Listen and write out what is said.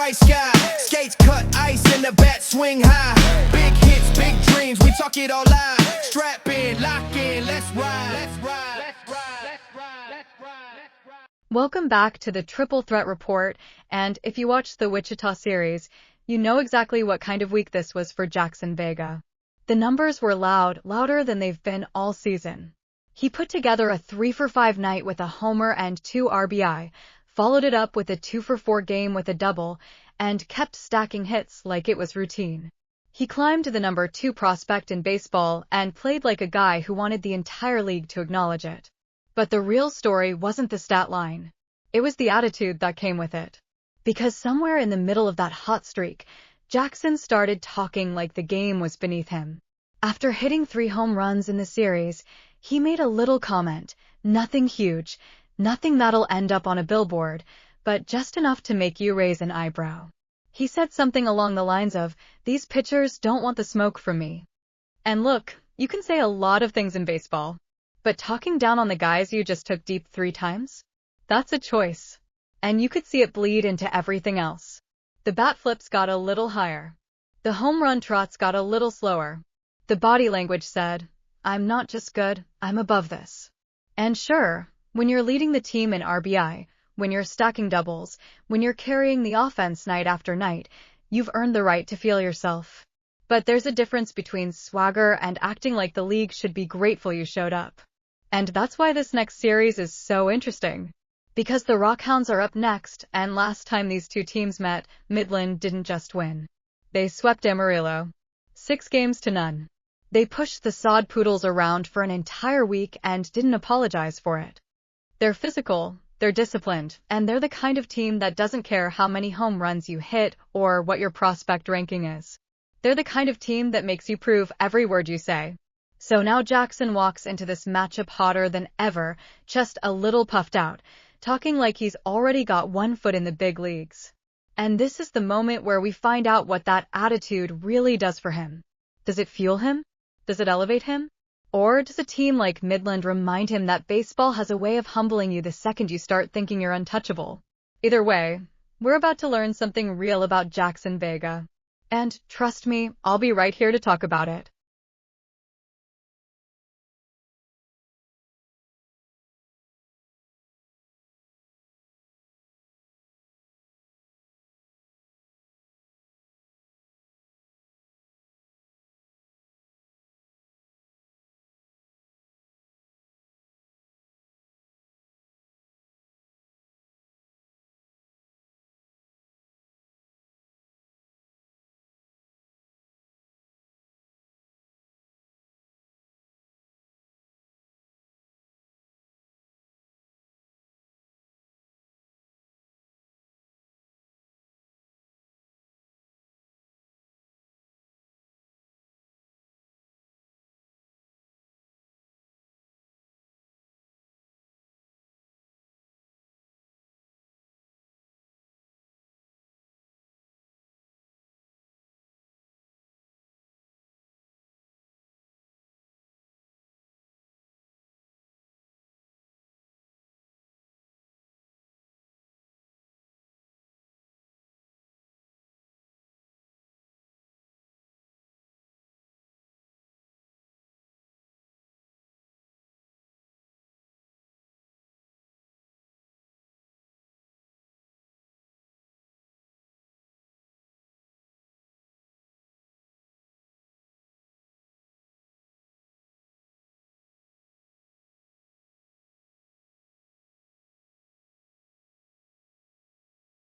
bright sky. Skates cut ice and the bat swing high. Big hits, big dreams, we talk it all live. Strap in, lock in, let's ride. Let's ride. Let's ride. Let's ride. Let's ride. Let's ride. Welcome back to the Triple Threat Report, and if you watched the Wichita series, you know exactly what kind of week this was for Jackson Vega. The numbers were louder than they've been all season. He put together a 3-for-5 night with a homer and 2 RBI, followed it up with a 2-for-4 game with a double, and kept stacking hits like it was routine. He climbed to the number 2 prospect in baseball and played like a guy who wanted the entire league to acknowledge it. But the real story wasn't the stat line. It was the attitude that came with it. Because somewhere in the middle of that hot streak, Jackson started talking like the game was beneath him. After hitting 3 home runs in the series, he made a little comment, nothing huge, nothing that'll end up on a billboard, but just enough to make you raise an eyebrow. He said something along the lines of, "These pitchers don't want the smoke from me." And look, you can say a lot of things in baseball, but talking down on the guys you just took deep 3 times? That's a choice. And you could see it bleed into everything else. The bat flips got a little higher. The home run trots got a little slower. The body language said, "I'm not just good, I'm above this." And sure, when you're leading the team in RBI, when you're stacking doubles, when you're carrying the offense night after night, you've earned the right to feel yourself. But there's a difference between swagger and acting like the league should be grateful you showed up. And that's why this next series is so interesting. Because the Rockhounds are up next, and last time these two teams met, Midland didn't just win. They swept Amarillo. 6-0. They pushed the Sod Poodles around for an entire week and didn't apologize for it. They're physical, they're disciplined, and they're the kind of team that doesn't care how many home runs you hit or what your prospect ranking is. They're the kind of team that makes you prove every word you say. So now Jackson walks into this matchup hotter than ever, just a little puffed out, talking like he's already got one foot in the big leagues. And this is the moment where we find out what that attitude really does for him. Does it fuel him? Does it elevate him? Or does a team like Midland remind him that baseball has a way of humbling you the second you start thinking you're untouchable? Either way, we're about to learn something real about Jackson Vega. And trust me, I'll be right here to talk about it.